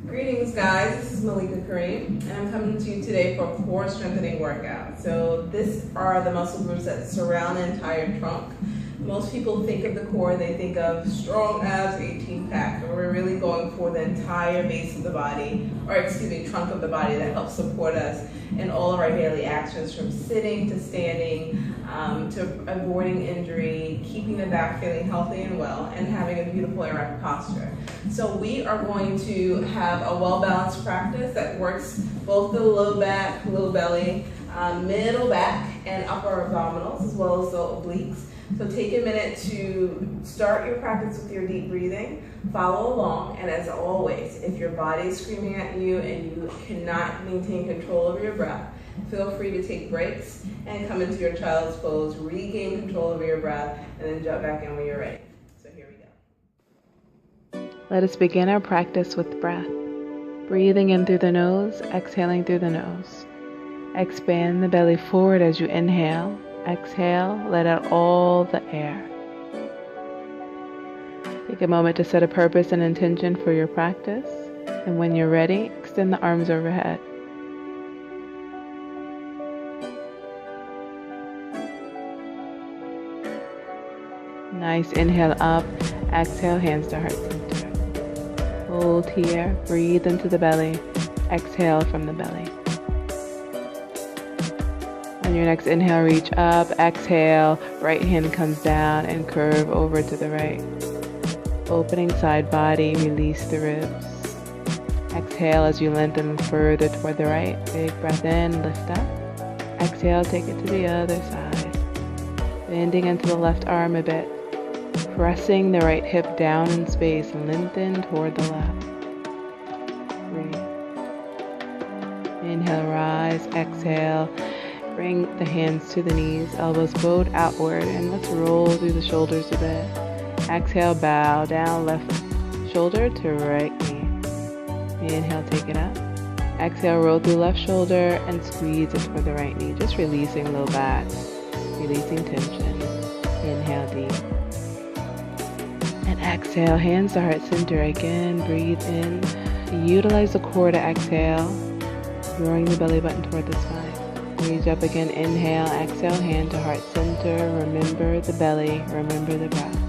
Greetings guys, this is Malikah Karim and I'm coming to you today for a core strengthening workout. So these are the muscle groups that surround the entire trunk. Most people think of the core, they think of strong abs, 18-pack, but we're really going for the entire base of the body, or excuse me, trunk of the body that helps support us in all of our daily actions, from sitting to standing, to avoiding injury, keeping the back feeling healthy and well, and having a beautiful erect posture. So we are going to have a well-balanced practice that works both the low back, low belly, middle back, and upper abdominals, as well as the obliques. So take a minute to start your practice with your deep breathing, follow along, and as always, if your body is screaming at you and you cannot maintain control over your breath, feel free to take breaks and come into your child's pose, regain control over your breath, and then jump back in when you're ready. So here we go. Let us begin our practice with breath. Breathing in through the nose, exhaling through the nose. Expand the belly forward as you inhale. Exhale, let out all the air. Take a moment to set a purpose and intention for your practice, and when you're ready, extend the arms overhead. Nice, inhale up, exhale, hands to heart center. Hold here, breathe into the belly, exhale from the belly. On your next inhale, reach up, exhale, right hand comes down and curve over to the right. Opening side body, release the ribs. Exhale as you lengthen further toward the right. Big breath in, lift up. Exhale, take it to the other side. Bending into the left arm a bit. Pressing the right hip down in space, lengthen toward the left. Breathe. Inhale, rise, exhale. Bring the hands to the knees, elbows bowed outward, and let's roll through the shoulders a bit. Exhale, bow down, left shoulder to right knee. Inhale, take it up. Exhale, roll through left shoulder and squeeze it toward the right knee, just releasing low back, releasing tension. Inhale deep. And exhale, hands to heart center again. Breathe in. Utilize the core to exhale, drawing the belly button toward the spine. Reach up again, inhale, exhale, hand to heart center. Remember the belly, remember the breath.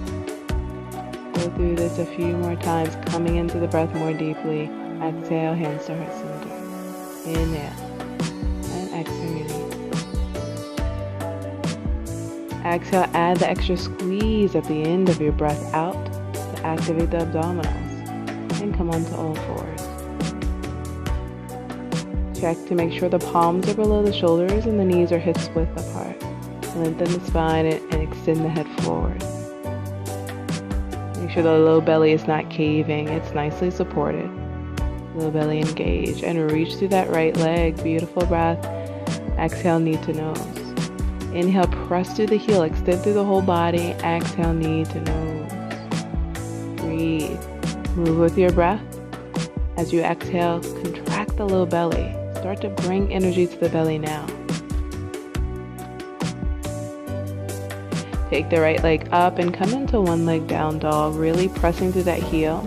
Go through this a few more times, coming into the breath more deeply. Exhale, hands to heart center. Inhale, and exhale, release. Exhale, add the extra squeeze at the end of your breath out to activate the abdominals. And come onto all fours. Check to make sure the palms are below the shoulders and the knees are hips width apart. Lengthen the spine and extend the head forward. Make sure the low belly is not caving, it's nicely supported. Low belly engaged, and reach through that right leg. Beautiful breath. Exhale, knee to nose. Inhale, press through the heel, extend through the whole body. Exhale, knee to nose. Breathe. Move with your breath. As you exhale, contract the low belly. Start to bring energy to the belly now. Take the right leg up and come into one leg down dog, really pressing through that heel.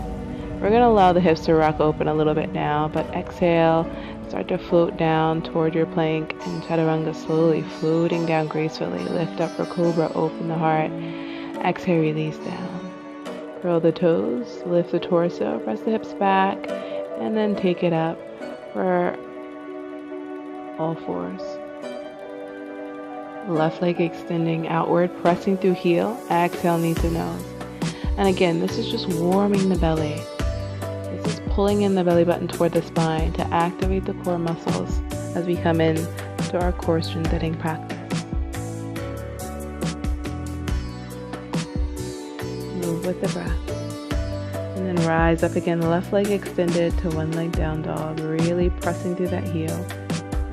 We're going to allow the hips to rock open a little bit now, but exhale, start to float down toward your plank and chaturanga, slowly floating down gracefully. Lift up for cobra, open the heart. Exhale, release down. Curl the toes, lift the torso, press the hips back, and then take it up for all fours. Left leg extending outward, pressing through heel. Exhale, knee to nose. And again, this is just warming the belly. This is pulling in the belly button toward the spine to activate the core muscles as we come in to our core strengthening practice. Move with the breath. And then rise up again, left leg extended to one leg down dog, really pressing through that heel.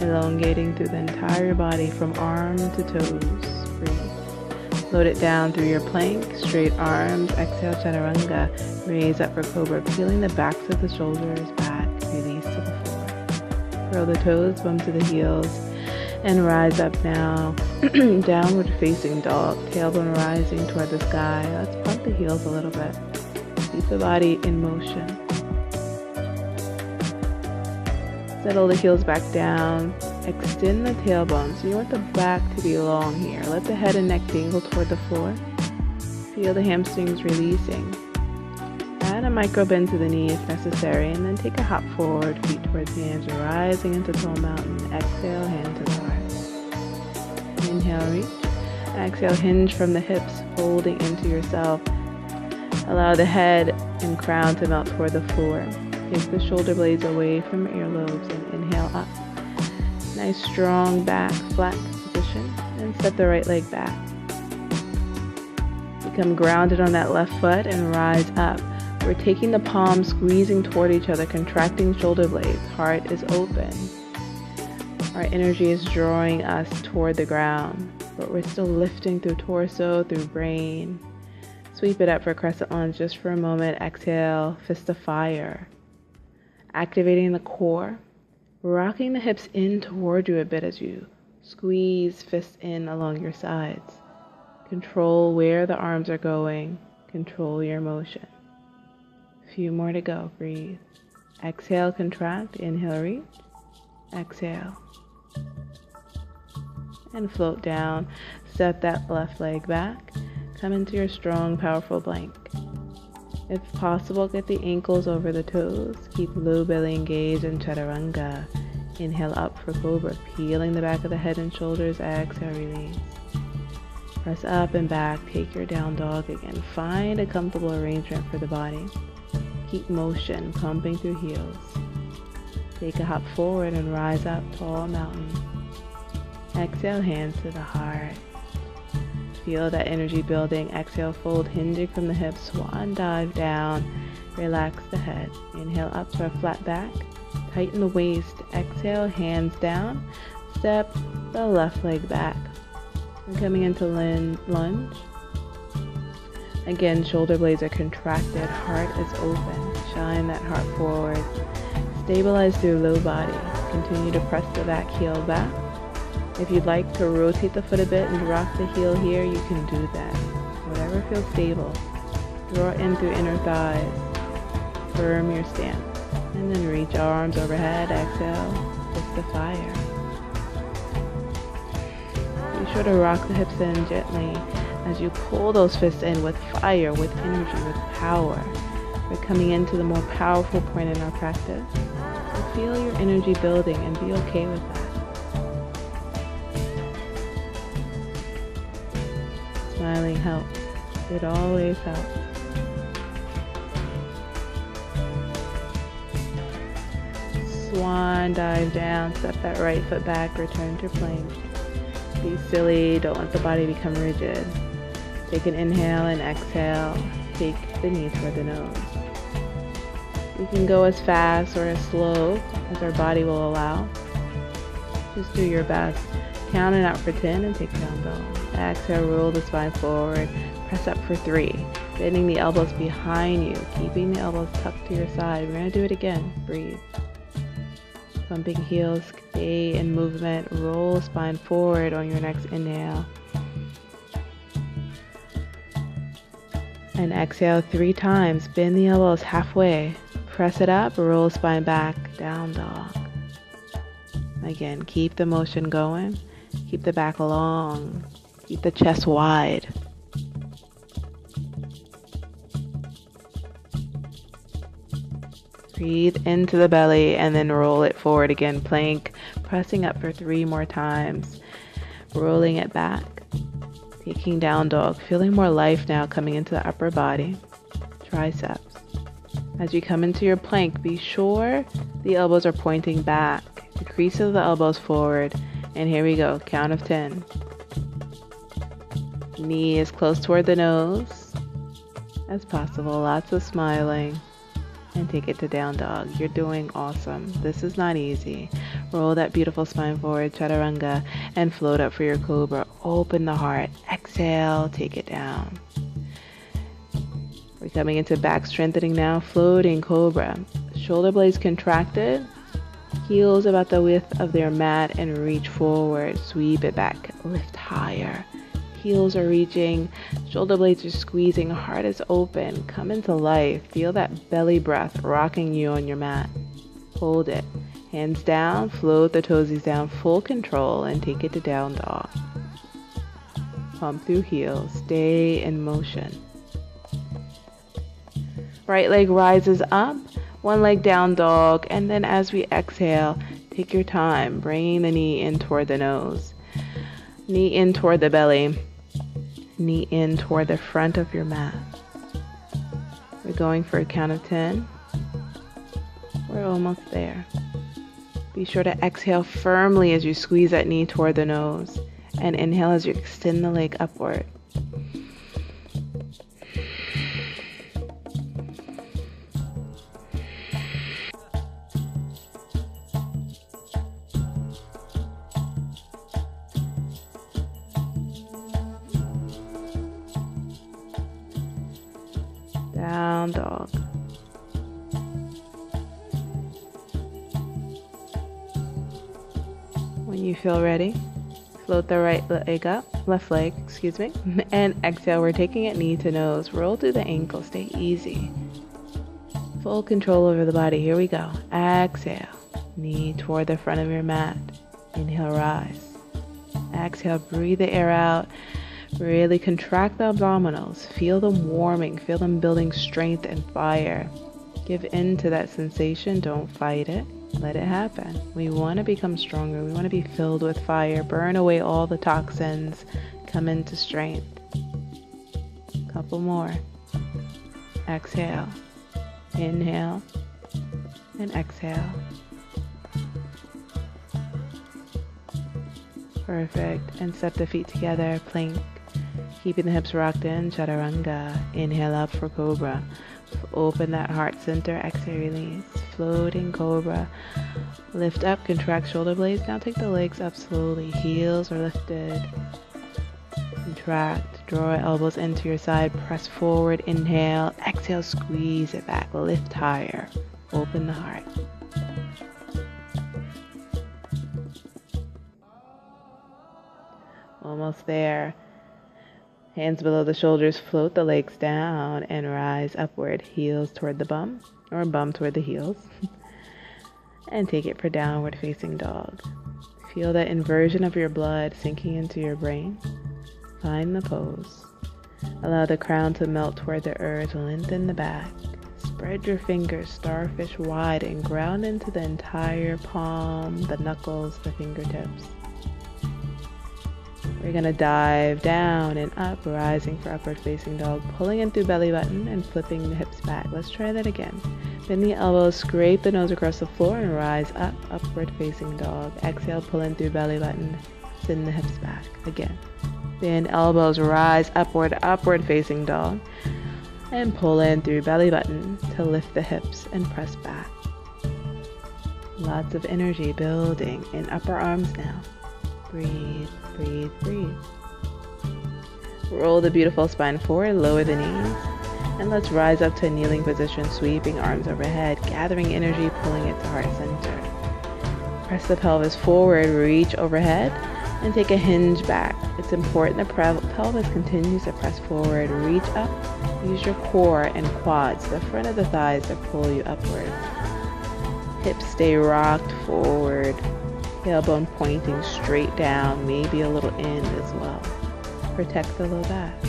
Elongating through the entire body from arm to toes. Breathe. Load it down through your plank, straight arms. Exhale, chaturanga. Raise up for cobra, peeling the backs of the shoulders back. Release to the floor. Curl the toes, bump to the heels, and rise up now. Downward facing dog, tailbone rising toward the sky. Let's pump the heels a little bit. Keep the body in motion. Settle the heels back down. Extend the tailbone. So you want the back to be long here. Let the head and neck dangle toward the floor. Feel the hamstrings releasing. Add a micro bend to the knee if necessary, and then take a hop forward, feet towards hands, rising into tall mountain. Exhale, hand to the heart. Inhale, reach. Exhale, hinge from the hips, folding into yourself. Allow the head and crown to melt toward the floor. Take the shoulder blades away from earlobes and inhale up. Nice strong back, flat position, and set the right leg back. Become grounded on that left foot and rise up. We're taking the palms, squeezing toward each other, contracting shoulder blades. Heart is open. Our energy is drawing us toward the ground, but we're still lifting through torso, through brain. Sweep it up for crescent lunge just for a moment. Exhale, fist of fire. Activating the core, rocking the hips in toward you a bit as you squeeze fists in along your sides. Control where the arms are going. Control your motion. A few more to go. Breathe. Exhale, contract. Inhale, reach. Exhale. And float down. Step that left leg back. Come into your strong, powerful plank. If possible, get the ankles over the toes. Keep low belly engaged in chaturanga. Inhale up for cobra, peeling the back of the head and shoulders. Exhale, release. Press up and back. Take your down dog again. Find a comfortable arrangement for the body. Keep motion pumping through heels. Take a hop forward and rise up, tall mountain. Exhale, hands to the heart. Feel that energy building. Exhale, fold, hinging from the hips. Swan dive down. Relax the head. Inhale up to a flat back. Tighten the waist. Exhale, hands down. Step the left leg back. We're coming into lunge. Again, shoulder blades are contracted. Heart is open. Shine that heart forward. Stabilize through low body. Continue to press the back heel back. If you'd like to rotate the foot a bit and rock the heel here, you can do that. Whatever feels stable. Draw in through inner thighs. Firm your stance. And then reach arms overhead. Exhale. Fist of fire. Be sure to rock the hips in gently as you pull those fists in with fire, with energy, with power. We're coming into the more powerful point in our practice. So feel your energy building and be okay with that. Smiling helps. It always helps. Swan dive down. Step that right foot back. Return to plank. Be silly. Don't let the body become rigid. Take an inhale and exhale. Take the knee toward the nose. You can go as fast or as slow as our body will allow. Just do your best. Count it out for 10 and take down dog. Exhale, roll the spine forward. Press up for 3. Bending the elbows behind you. Keeping the elbows tucked to your side. We're going to do it again. Breathe. Pumping heels. Stay in movement. Roll spine forward on your next inhale. And exhale 3 times. Bend the elbows halfway. Press it up. Roll spine back. Down dog. Again, keep the motion going. Keep the back long. Keep the chest wide. Breathe into the belly and then roll it forward again. Plank. Pressing up for 3 more times. Rolling it back. Taking down dog. Feeling more life now coming into the upper body. Triceps. As you come into your plank, be sure the elbows are pointing back. The crease of the elbows forward. And here we go. Count of 10. Knee is close toward the nose as possible. Lots of smiling. And take it to down dog. You're doing awesome. This is not easy. Roll that beautiful spine forward, chaturanga, and float up for your cobra. Open the heart. Exhale, take it down. We're coming into back strengthening now. Floating cobra. Shoulder blades contracted. Heels about the width of their mat and reach forward. Sweep it back. Lift higher. Heels are reaching. Shoulder blades are squeezing. Heart is open. Come into life. Feel that belly breath rocking you on your mat. Hold it. Hands down, float the toesies down, full control, and take it to down dog. Pump through heels, stay in motion. Right leg rises up, one leg down dog, and then as we exhale, take your time, bringing the knee in toward the nose. Knee in toward the belly, knee in toward the front of your mat. We're going for a count of 10. We're almost there. Be sure to exhale firmly as you squeeze that knee toward the nose, and inhale as you extend the leg upward. Down dog. When you feel ready, float the right leg up, left leg, and exhale. We're taking it knee to nose. Roll through the ankle, stay easy. Full control over the body. Here we go. Exhale, knee toward the front of your mat. Inhale, rise. Exhale, breathe the air out. Really contract the abdominals. Feel them warming. Feel them building strength and fire. Give in to that sensation. Don't fight it. Let it happen. We want to become stronger. We want to be filled with fire. Burn away all the toxins. Come into strength. Couple more. Exhale. Inhale. And exhale. Perfect. And step the feet together. Plank. Keeping the hips rocked in, chaturanga. Inhale up for cobra. Open that heart center, exhale, release. Floating cobra. Lift up, contract shoulder blades. Now take the legs up slowly. Heels are lifted. Contract, draw elbows into your side. Press forward, inhale. Exhale, squeeze it back. Lift higher. Open the heart. Almost there. Hands below the shoulders, float the legs down and rise upward. Heels toward the bum, or bum toward the heels. And take it for downward facing dog. Feel that inversion of your blood sinking into your brain. Find the pose. Allow the crown to melt toward the earth. Lengthen the back. Spread your fingers starfish wide and ground into the entire palm, the knuckles, the fingertips. We're going to dive down and up, rising for upward facing dog, pulling in through belly button and flipping the hips back. Let's try that again. Bend the elbows, scrape the nose across the floor and rise up, upward facing dog. Exhale, pull in through belly button, send the hips back. Again. Bend elbows, rise upward, upward facing dog. And pull in through belly button to lift the hips and press back. Lots of energy building in upper arms now. Breathe, breathe, breathe. Roll the beautiful spine forward, lower the knees, and let's rise up to a kneeling position, sweeping arms overhead, gathering energy, pulling it to heart center. Press the pelvis forward, reach overhead, and take a hinge back. It's important the pelvis continues to press forward, reach up, use your core and quads, the front of the thighs to pull you upward. Hips stay rocked forward. Tailbone pointing straight down, maybe a little in as well. Protect the low back.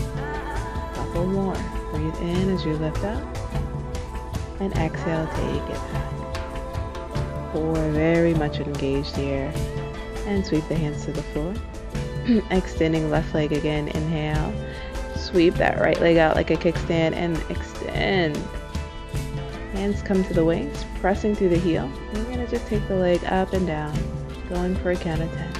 Couple more. Breathe in as you lift up. And exhale, take it back. Core very much engaged here. And sweep the hands to the floor. Extending left leg again. Inhale. Sweep that right leg out like a kickstand and extend. Hands come to the waist, pressing through the heel. We're going to just take the leg up and down. Going for a count of 10.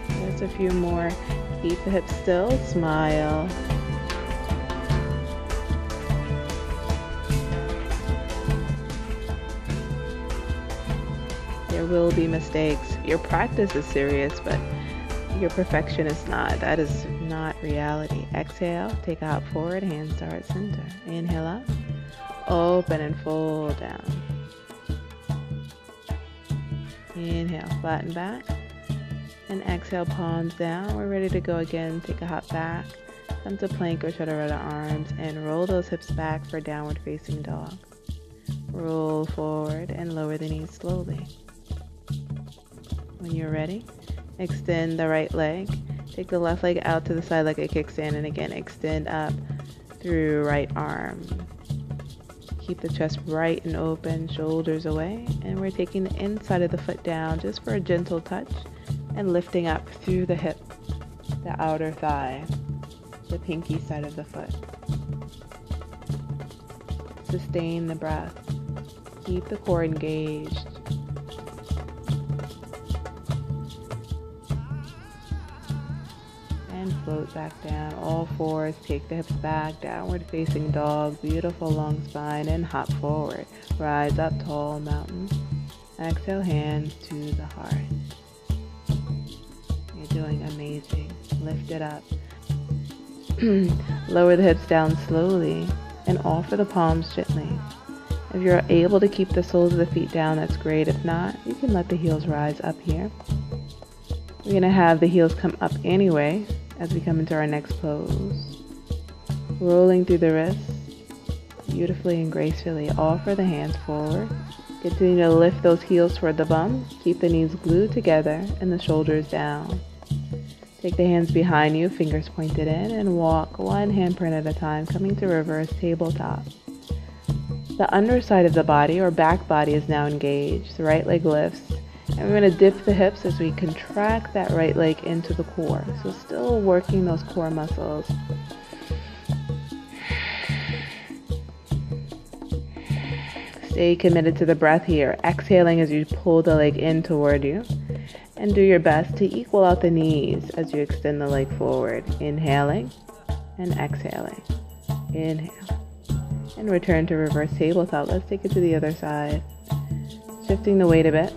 There's a few more. Keep the hips still. Smile. There will be mistakes. Your practice is serious, but your perfection is not. That is not reality. Exhale. Take a hop forward. Hands to heart center. Inhale up. Open and fold down. Inhale, flatten back. And exhale, palms down. We're ready to go again. Take a hop back. Come to plank or chaturanga arms and roll those hips back for downward facing dog. Roll forward and lower the knees slowly. When you're ready, extend the right leg. Take the left leg out to the side like a kickstand, and again extend up through right arm. Keep the chest bright and open, shoulders away, and we're taking the inside of the foot down just for a gentle touch and lifting up through the hip, the outer thigh, the pinky side of the foot. Sustain the breath. Keep the core engaged. And float back down. All fours. Take the hips back. Downward facing dog. Beautiful long spine. And hop forward. Rise up tall mountain. Exhale, hands to the heart. You're doing amazing. Lift it up. Lower the hips down slowly and offer the palms gently. If you're able to keep the soles of the feet down, that's great. If not, you can let the heels rise up here. We're going to have the heels come up anyway as we come into our next pose. Rolling through the wrists, beautifully and gracefully. Offer the hands forward. Continue to lift those heels toward the bum. Keep the knees glued together and the shoulders down. Take the hands behind you, fingers pointed in, and walk one handprint at a time, coming to reverse tabletop. The underside of the body or back body is now engaged. The right leg lifts, and we're going to dip the hips as we contract that right leg into the core. So still working those core muscles. Stay committed to the breath here, exhaling as you pull the leg in toward you. And do your best to equal out the knees as you extend the leg forward. Inhaling and exhaling. Inhale. And return to reverse tabletop. Let's take it to the other side. Shifting the weight a bit.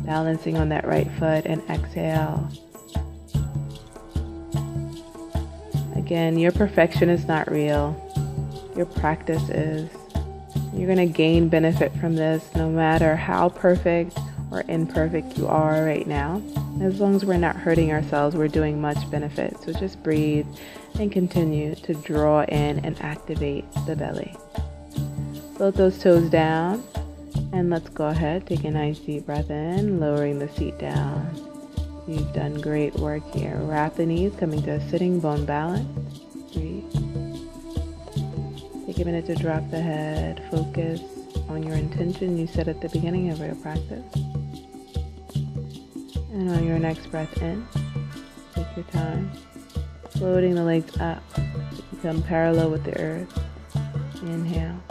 Balancing on that right foot and exhale. Again, your perfection is not real. Your practice is. You're going to gain benefit from this no matter how perfect or imperfect you are right now. As long as we're not hurting ourselves, we're doing much benefit. So just breathe and continue to draw in and activate the belly. Float those toes down, and let's go ahead. Take a nice deep breath in, lowering the seat down. You've done great work here. Wrap the knees, coming to a sitting bone balance. Breathe. Take a minute to drop the head. Focus on your intention you set at the beginning of your practice. And on your next breath in, take your time, floating the legs up to become parallel with the earth. Inhale.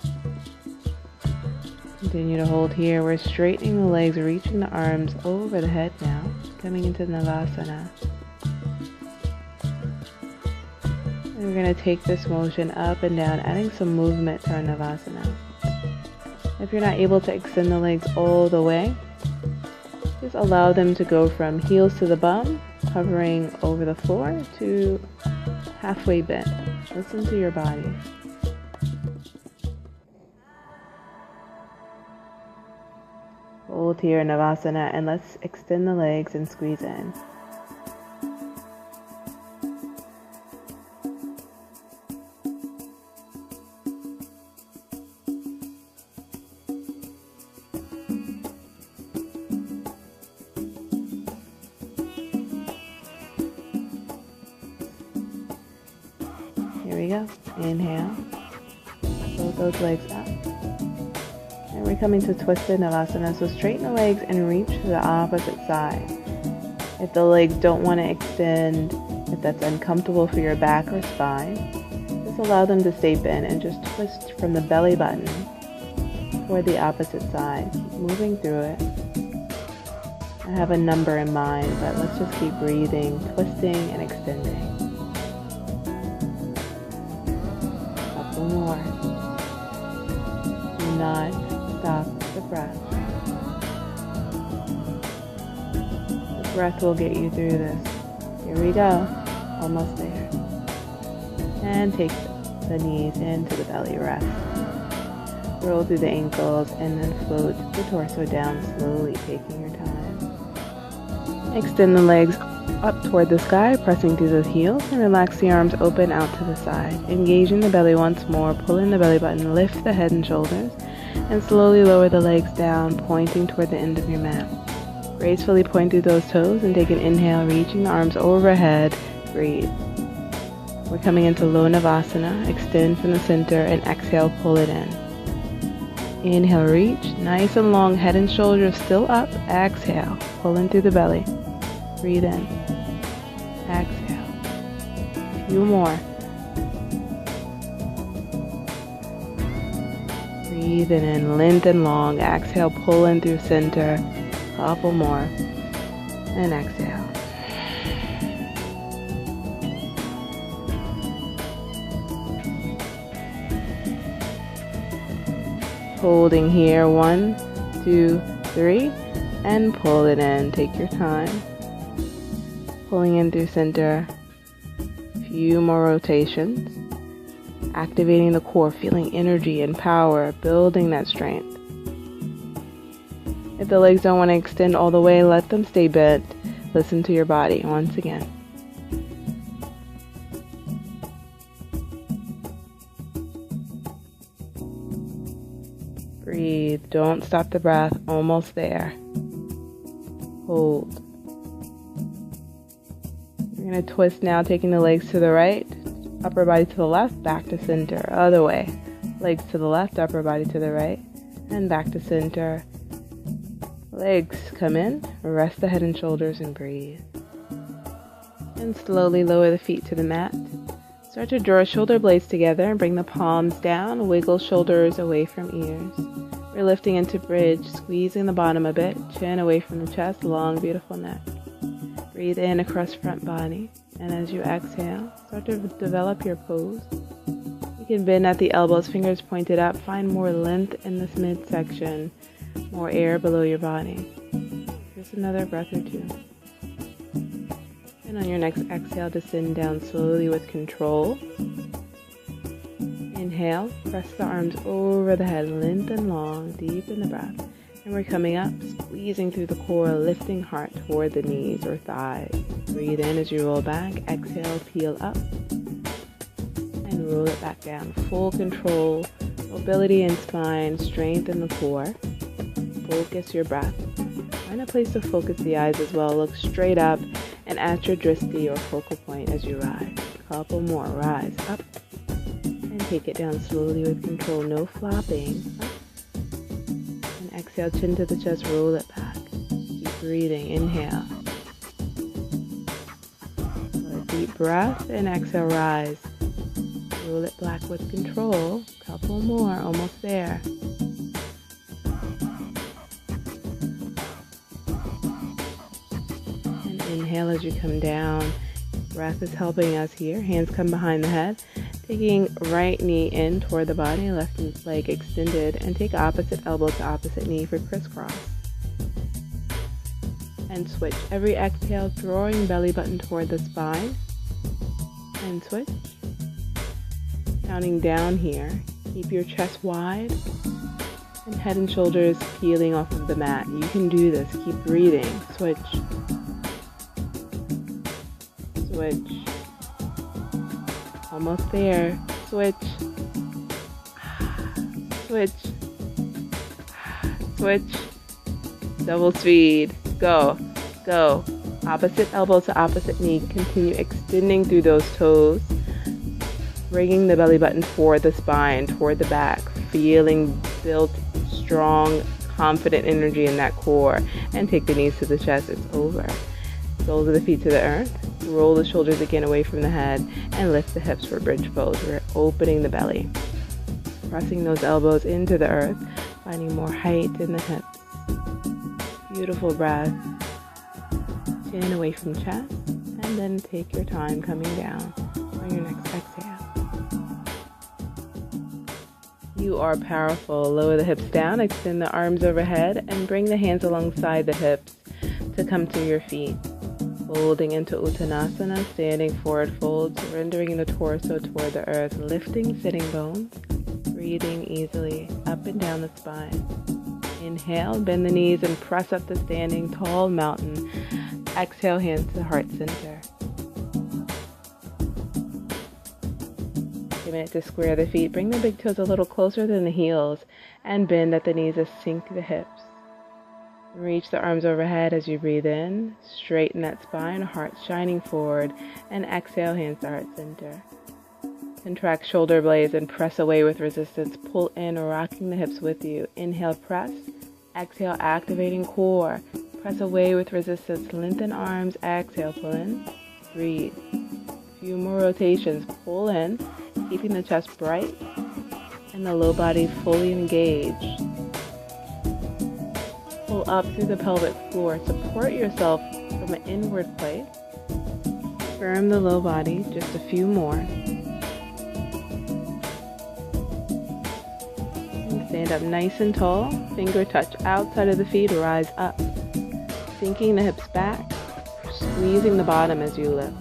Continue to hold here. We're straightening the legs, reaching the arms over the head now, coming into Navasana. And we're going to take this motion up and down, adding some movement to our Navasana. If you're not able to extend the legs all the way, just allow them to go from heels to the bum, hovering over the floor, to halfway bent. Listen to your body. Hold here in Navasana, and let's extend the legs and squeeze in. Here we go. Inhale. Float those legs up. And we're coming to twisted Navasana. So straighten the legs and reach to the opposite side. If the legs don't want to extend, if that's uncomfortable for your back or spine, just allow them to stay bent and just twist from the belly button toward the opposite side. Keep moving through it. I have a number in mind, but let's just keep breathing, twisting and extending. More. Do not stop the breath. The breath will get you through this. Here we go. Almost there. And take the knees into the belly rest. Roll through the ankles and then float the torso down slowly, taking your time. Extend the legs up toward the sky, pressing through the heels, and relax the arms open out to the side. Engaging the belly once more, pull in the belly button, lift the head and shoulders, and slowly lower the legs down, pointing toward the end of your mat. Gracefully point through those toes and take an inhale, reaching the arms overhead. Breathe. We're coming into low Navasana. Extend from the center and exhale, pull it in. Inhale, reach. Nice and long, head and shoulders still up. Exhale, pull in through the belly. Breathe in. Exhale. A few more. Breathe in, length and long. Exhale, pull in through center. Couple more. And exhale. Holding here, 1, 2, 3, and pull it in. Take your time. Pulling in through center. Few more rotations. Activating the core, feeling energy and power, building that strength. If the legs don't want to extend all the way, let them stay bent. Listen to your body once again. Breathe. Don't stop the breath. Almost there. Hold. You're going to twist now, taking the legs to the right, upper body to the left, back to center. Other way. Legs to the left, upper body to the right, and back to center. Legs come in. Rest the head and shoulders and breathe. And slowly lower the feet to the mat. Start to draw shoulder blades together and bring the palms down. Wiggle shoulders away from ears. We're lifting into bridge, squeezing the bottom a bit. Chin away from the chest, long, beautiful neck. Breathe in across front body. And as you exhale, start to develop your pose. You can bend at the elbows, fingers pointed up. Find more length in this midsection. More air below your body. Just another breath or two. And on your next exhale, descend down slowly with control. Inhale, press the arms over the head, length and long, deep in the breath. And we're coming up, squeezing through the core, lifting heart toward the knees or thighs. Breathe in as you roll back. Exhale, peel up. And roll it back down. Full control, mobility in spine, strength in the core. Focus your breath. Find a place to focus the eyes as well. Look straight up and at your drishti or focal point as you rise. A couple more. Rise up and take it down slowly with control. No flopping. Up. And exhale, chin to the chest. Roll it back. Keep breathing. Inhale. A deep breath and exhale. Rise. Roll it back with control. Couple more. Almost there. Inhale as you come down. Breath is helping us here. Hands come behind the head. Taking right knee in toward the body, left leg extended, and take opposite elbow to opposite knee for crisscross. And switch. Every exhale, drawing belly button toward the spine. And switch. Counting down here. Keep your chest wide. And head and shoulders peeling off of the mat. You can do this. Keep breathing. Switch. Switch. Almost there. Switch. Switch. Switch. Double speed. Go. Go. Opposite elbow to opposite knee. Continue extending through those toes. Bringing the belly button toward the spine, toward the back. Feeling built, strong, confident energy in that core. And take the knees to the chest. It's over. Soles of the feet to the earth. Roll the shoulders again away from the head and lift the hips for bridge pose. We're opening the belly. Pressing those elbows into the earth, finding more height in the hips. Beautiful breath. Chin away from chest, and then take your time coming down on your next exhale. You are powerful. Lower the hips down, extend the arms overhead, and bring the hands alongside the hips to come to your feet. Folding into Uttanasana, standing forward fold, surrendering the torso toward the earth, lifting sitting bones, breathing easily up and down the spine. Inhale, bend the knees and press up to standing tall mountain. Exhale, hands to the heart center. Take a minute to square the feet. Bring the big toes a little closer than the heels and bend at the knees as sink the hips. Reach the arms overhead as you breathe in. Straighten that spine, heart shining forward. And exhale, hands to heart center. Contract shoulder blades and press away with resistance. Pull in, rocking the hips with you. Inhale, press. Exhale, activating core. Press away with resistance. Lengthen arms. Exhale, pull in. Breathe. A few more rotations. Pull in, keeping the chest bright and the low body fully engaged. Pull up through the pelvic floor. Support yourself from an inward place. Firm the low body. Just a few more. Stand up nice and tall, finger touch outside of the feet, rise up. Sinking the hips back, squeezing the bottom as you lift.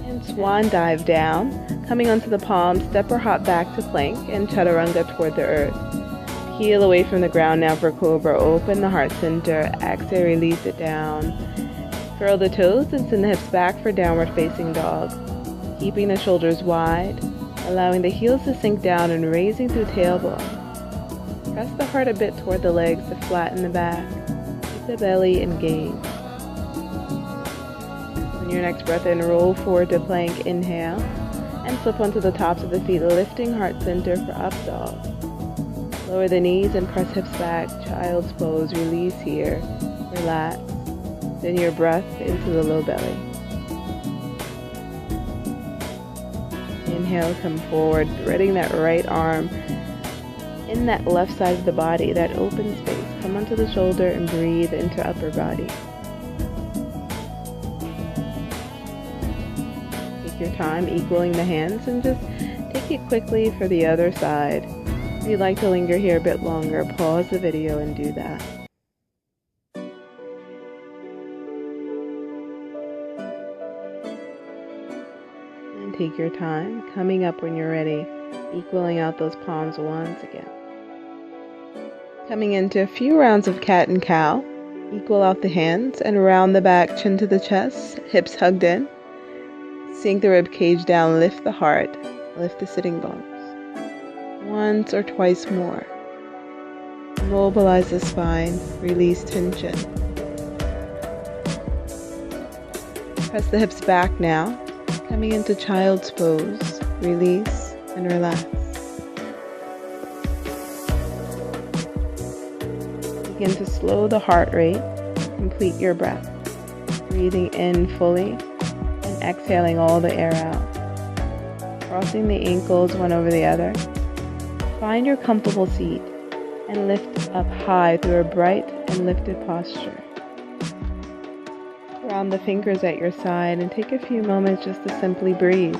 And swan dive down, coming onto the palms, step or hop back to plank and chaturanga toward the earth. Heel away from the ground now for cobra, open the heart center, exhale, release it down. Curl the toes and send the hips back for downward facing dog. Keeping the shoulders wide, allowing the heels to sink down and raising through tailbone. Press the heart a bit toward the legs to flatten the back. Keep the belly engaged. On your next breath in, roll forward to plank, inhale, and flip onto the tops of the feet, lifting heart center for up dog. Lower the knees and press hips back, child's pose, release here, relax. Send your breath into the low belly. Inhale, come forward, threading that right arm in that left side of the body, that open space. Come onto the shoulder and breathe into upper body. Take your time equaling the hands and just take it quickly for the other side. If you'd like to linger here a bit longer, pause the video and do that. Take your time, coming up when you're ready, equaling out those palms once again. Coming into a few rounds of cat and cow, equal out the hands and round the back, chin to the chest, hips hugged in. Sink the rib cage down, lift the heart, lift the sitting bones. Once or twice more. Mobilize the spine, release tension. Press the hips back now. Coming into child's pose, release and relax. Begin to slow the heart rate, complete your breath. Breathing in fully and exhaling all the air out. Crossing the ankles one over the other. Find your comfortable seat and lift up high through a bright and lifted posture. Round the fingers at your side and take a few moments just to simply breathe.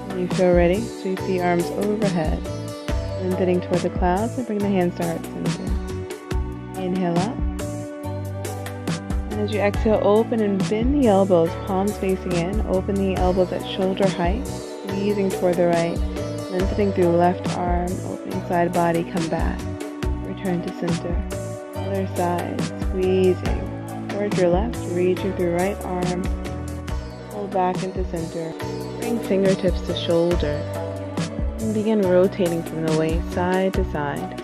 When you feel ready, sweep the arms overhead, lengthening toward the clouds and bring the hands to heart center. Inhale up. And as you exhale, open and bend the elbows, palms facing in. Open the elbows at shoulder height, squeezing toward the right, lengthening through left arm, opening side body, come back. Return to center. Other side, squeezing towards your left, reaching through right arm, pull back into center, bring fingertips to shoulder, and begin rotating from the waist side to side,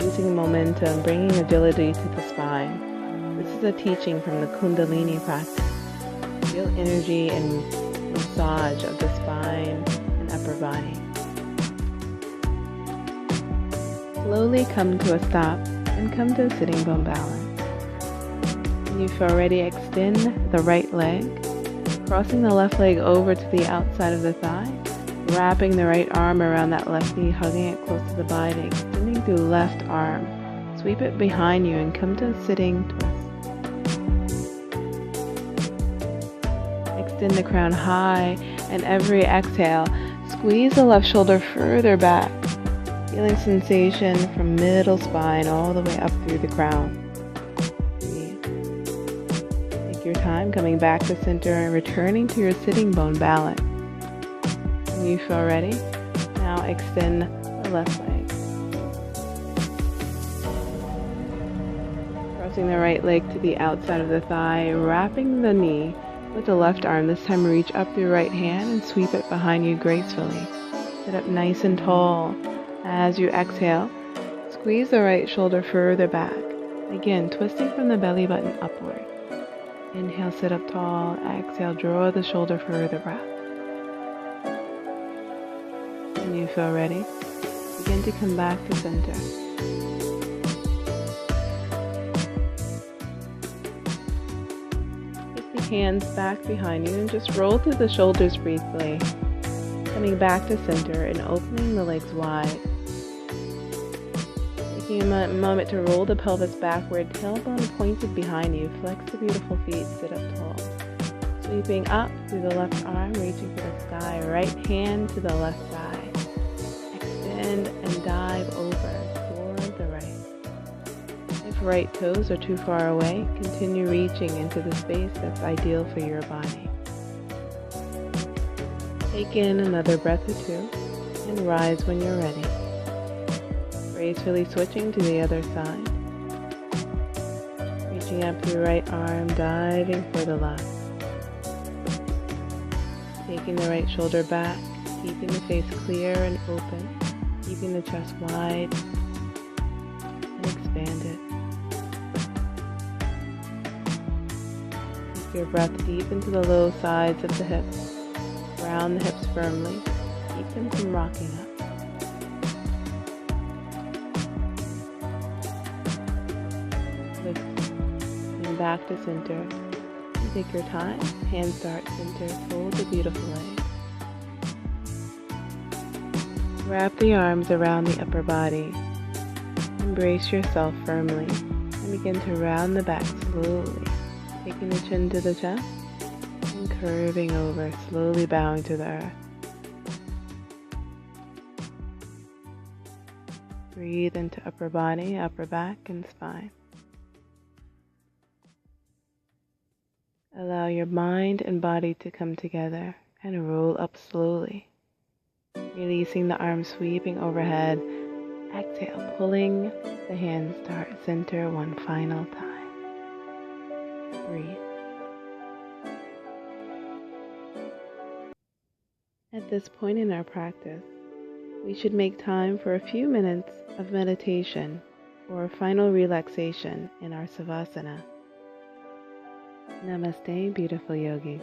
using momentum, bringing agility to the spine. This is a teaching from the Kundalini practice. Feel energy and massage of the spine and upper body. Slowly come to a stop and come to a sitting bone balance. When you feel ready, extend the right leg, crossing the left leg over to the outside of the thigh, wrapping the right arm around that left knee, hugging it close to the body, extending through left arm. Sweep it behind you and come to a sitting twist. Extend the crown high, and every exhale, squeeze the left shoulder further back. Feeling sensation from middle spine all the way up through the crown. Breathe. Take your time coming back to center and returning to your sitting bone balance. When you feel ready, now extend the left leg. Crossing the right leg to the outside of the thigh, wrapping the knee with the left arm. This time reach up your right hand and sweep it behind you gracefully. Sit up nice and tall. As you exhale, squeeze the right shoulder further back. Again, twisting from the belly button upward. Inhale, sit up tall. Exhale, draw the shoulder further back. When you feel ready, begin to come back to center. Take the hands back behind you and just roll through the shoulders briefly. Coming back to center and opening the legs wide. Taking a moment to roll the pelvis backward, tailbone pointed behind you. Flex the beautiful feet, sit up tall. Sweeping up through the left arm, reaching for the sky. Right hand to the left thigh. Extend and dive over toward the right. If right toes are too far away, continue reaching into the space that's ideal for your body. Take in another breath or two and rise when you're ready. Gracefully switching to the other side. Reaching up your right arm, diving for the left. Taking the right shoulder back, keeping the face clear and open, keeping the chest wide and expanded. Take your breath deep into the low sides of the hips. Ground the hips firmly. Keep them from rocking up. Lift back to center. And take your time. Hands start center. Fold the beautiful leg. Wrap the arms around the upper body. Embrace yourself firmly. And begin to round the back slowly. Taking the chin to the chest. And curving over, slowly bowing to the earth. Breathe into upper body, upper back, and spine. Allow your mind and body to come together and roll up slowly. Releasing the arms, sweeping overhead. Exhale, pulling the hands to heart center one final time. Breathe. At this point in our practice, we should make time for a few minutes of meditation or final relaxation in our Savasana. Namaste, beautiful yogi.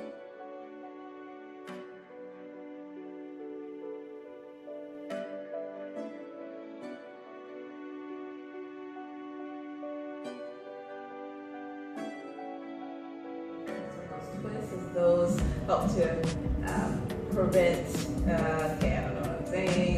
Those help to prevent, I don't know what I'm saying,